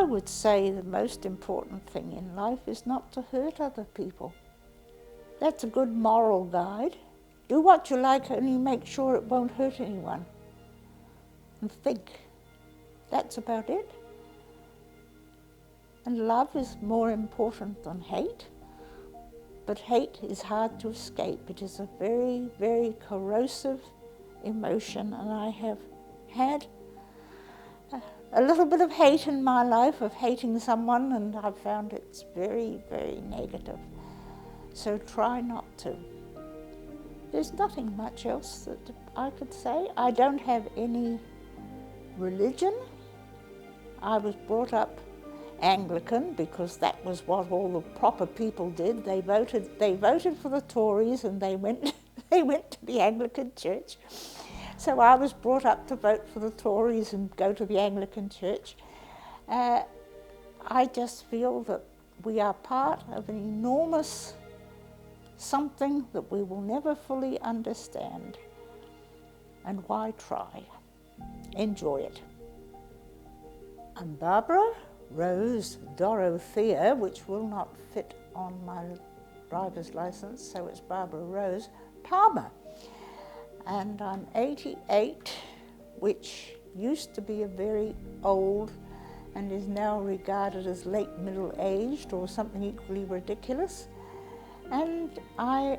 I would say the most important thing in life is not to hurt other people. That's a good moral guide. Do what you like, only make sure it won't hurt anyone. And think. That's about it. And love is more important than hate. But hate is hard to escape. It is a very, very corrosive emotion, and I have had a little bit of hate in my life, of hating someone, and I've found it's very, very negative. So try not to. There's nothing much else that I could say. I don't have any religion. I was brought up Anglican because that was what all the proper people did. They voted for the Tories, and they went to the Anglican church. So I was brought up to vote for the Tories and go to the Anglican church. I just feel that we are part of an enormous something that we will never fully understand. And why try? Enjoy it. I'm Barbara Rose Dorothea, which will not fit on my driver's license, so it's Barbara Rose Palmer. And I'm 88, which used to be a very old and is now regarded as late middle-aged or something equally ridiculous. And I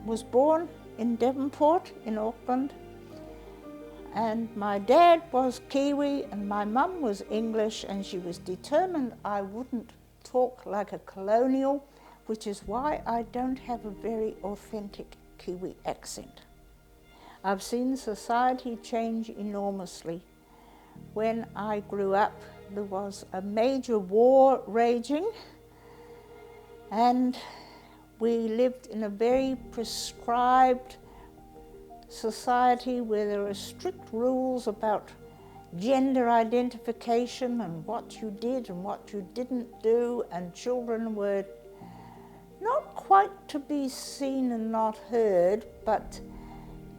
was born in Devonport in Auckland, and my dad was Kiwi and my mum was English, and she was determined I wouldn't talk like a colonial, which is why I don't have a very authentic Kiwi accent. I've seen society change enormously. When I grew up, there was a major war raging, and we lived in a very prescribed society where there are strict rules about gender identification and what you did and what you didn't do, and children were not quite to be seen and not heard, but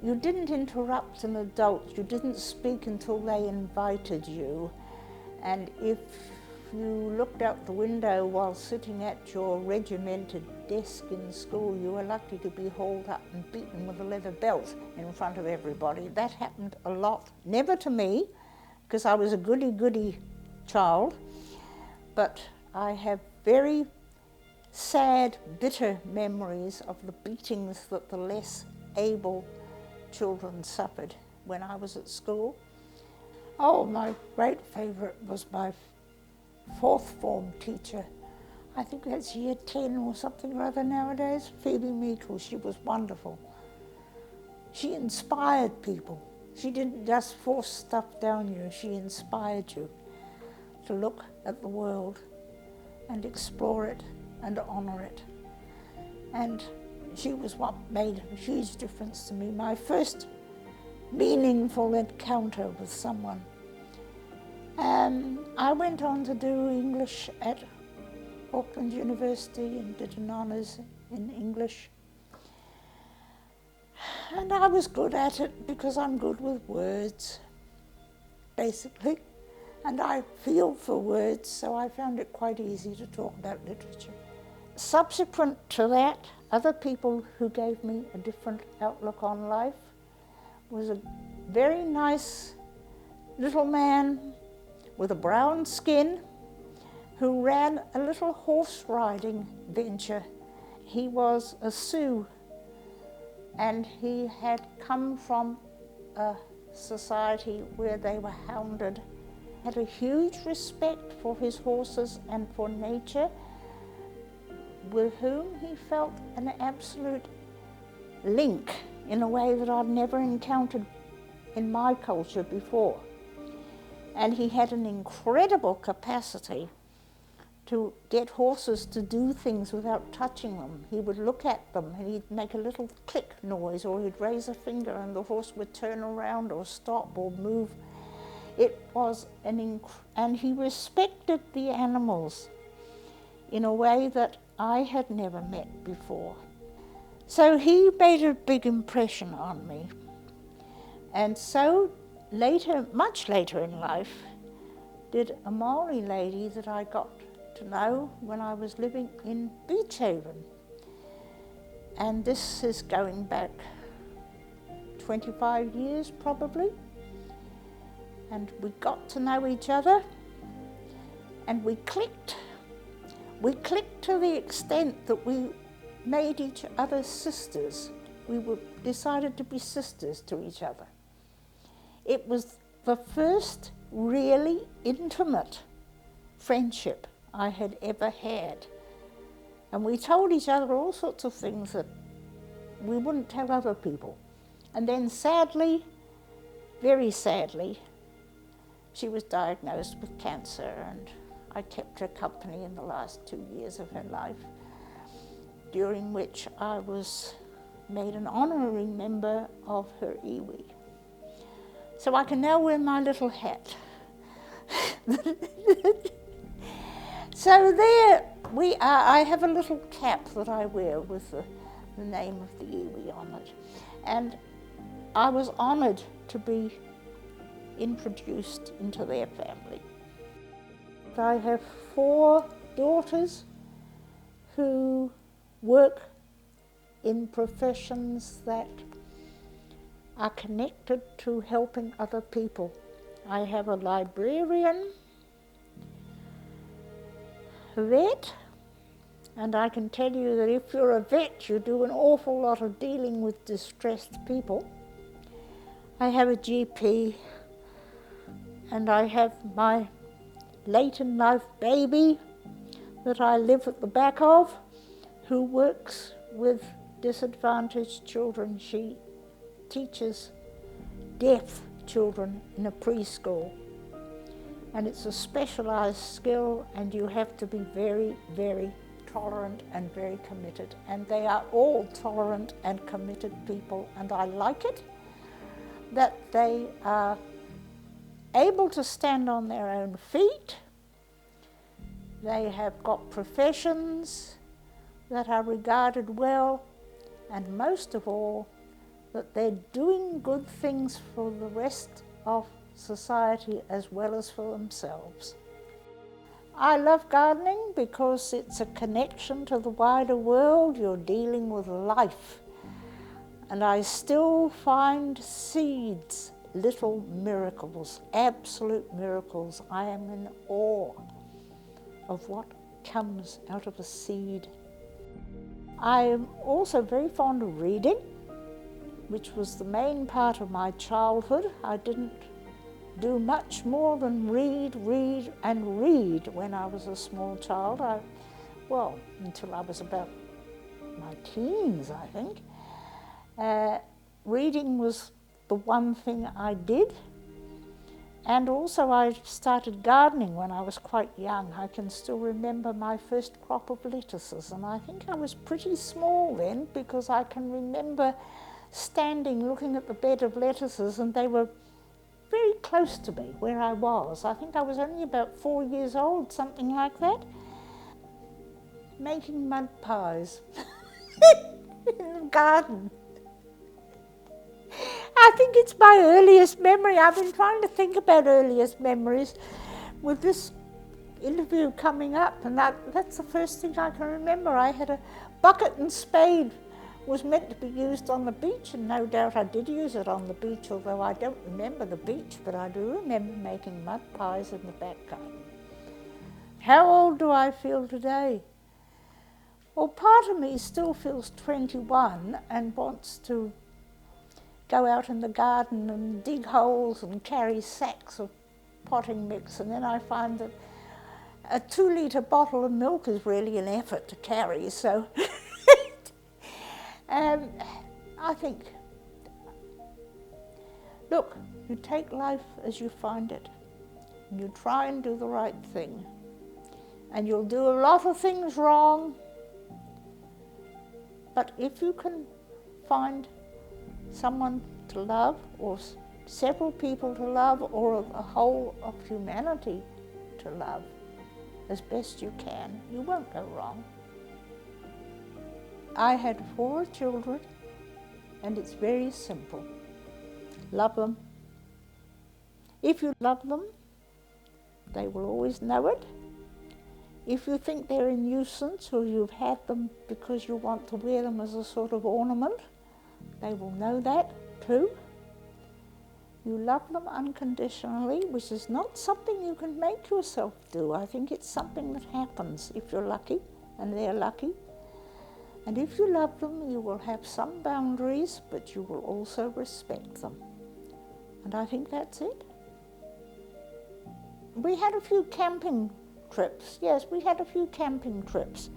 you didn't interrupt an adult, you didn't speak until they invited you, and if you looked out the window while sitting at your regimented desk in school, you were likely to be hauled up and beaten with a leather belt in front of everybody. That happened a lot. Never to me, because I was a goody-goody child, but I have very sad, bitter memories of the beatings that the less able children suffered when I was at school. Oh, my great favourite was my fourth form teacher. I think that's year 10 or something or other nowadays. Phoebe Meikle, she was wonderful. She inspired people. She didn't just force stuff down you, she inspired you to look at the world and explore it and honour it. And she was what made a huge difference to me. My first meaningful encounter with someone. I went on to do English at Auckland University and did an honours in English. And I was good at it because I'm good with words, basically. And I feel for words, so I found it quite easy to talk about literature. Subsequent to that, other people who gave me a different outlook on life was a very nice little man with a brown skin who ran a little horse riding venture. He was a Sioux, and he had come from a society where they were hounded. Had a huge respect for his horses and for nature, with whom he felt an absolute link in a way that I've never encountered in my culture before. And he had an incredible capacity to get horses to do things without touching them. He would look at them and he'd make a little click noise, or he'd raise a finger and the horse would turn around or stop or move. It was and he respected the animals in a way that I had never met before. So he made a big impression on me. And so later, much later in life, did a Maori lady that I got to know when I was living in Beach Haven. And this is going back 25 years probably. And we got to know each other and we clicked. We clicked to the extent that we made each other sisters. We decided to be sisters to each other. It was the first really intimate friendship I had ever had. And we told each other all sorts of things that we wouldn't tell other people. And then sadly, very sadly, she was diagnosed with cancer, and I kept her company in the last 2 years of her life, during which I was made an honorary member of her iwi. So I can now wear my little hat. So there we are. I have a little cap that I wear with the name of the iwi on it. And I was honoured to be introduced into their family. I have 4 daughters who work in professions that are connected to helping other people. I have a librarian, a vet, and I can tell you that if you're a vet, you do an awful lot of dealing with distressed people. I have a GP, and I have my late in life baby that I live at the back of, who works with disadvantaged children. She teaches deaf children in a preschool. And it's a specialised skill, and you have to be very, very tolerant and very committed. And they are all tolerant and committed people, and I like it that they are able to stand on their own feet. They have got professions that are regarded well, and most of all, that they're doing good things for the rest of society as well as for themselves. I love gardening because it's a connection to the wider world. You're dealing with life. And I still find seeds, little miracles, absolute miracles. I am in awe of what comes out of a seed. I am also very fond of reading, which was the main part of my childhood. I didn't do much more than read when I was a small child. Until I was about my teens, I think. Reading was the one thing I did. And also I started gardening when I was quite young. I can still remember my first crop of lettuces, and I think I was pretty small then, because I can remember standing looking at the bed of lettuces, and they were very close to me where I was. I think I was only about 4 years old, something like that, making mud pies in the garden. I think it's my earliest memory. I've been trying to think about earliest memories with this interview coming up, and that's the first thing I can remember. I had a bucket and spade. Was meant to be used on the beach, and no doubt I did use it on the beach, although I don't remember the beach, but I do remember making mud pies in the back garden. How old do I feel today? Well, part of me still feels 21 and wants to go out in the garden and dig holes and carry sacks of potting mix, and then I find that a 2-litre bottle of milk is really an effort to carry, so I think, look, you take life as you find it, and you try and do the right thing, and you'll do a lot of things wrong, but if you can find someone to love, or several people to love, or a whole of humanity to love as best you can, you won't go wrong. I had 4 children, and it's very simple. Love them. If you love them, They will always know it. If you think they're a nuisance or you've had them because you want to wear them as a sort of ornament, they will know that too. You love them unconditionally, which is not something you can make yourself do. I think it's something that happens if you're lucky and they're lucky. And if you love them, you will have some boundaries, but you will also respect them. And I think that's it. We had a few camping trips. Yes, we had a few camping trips.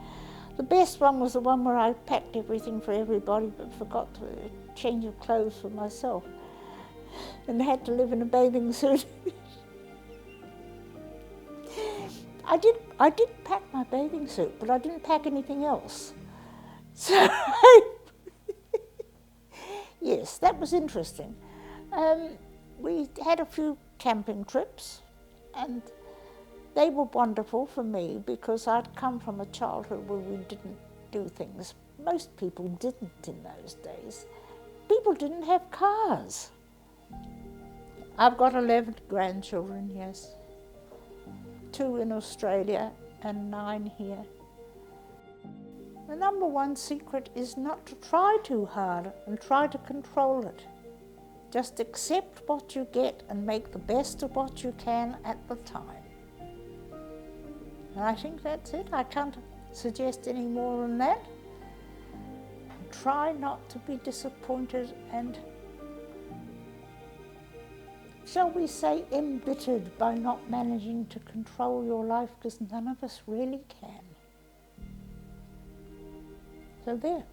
The best one was the one where I packed everything for everybody but forgot to change of clothes for myself and had to live in a bathing suit. I did pack my bathing suit, but I didn't pack anything else. So, yes, that was interesting. We had a few camping trips, and they were wonderful for me because I'd come from a childhood where we didn't do things. Most people didn't in those days. People didn't have cars. I've got 11 grandchildren, yes. 2 in Australia and 9 here. The number one secret is not to try too hard and try to control it. Just accept what you get and make the best of what you can at the time. And I think that's it. I can't suggest any more than that. Try not to be disappointed and, shall we say, embittered by not managing to control your life, because none of us really can. So there.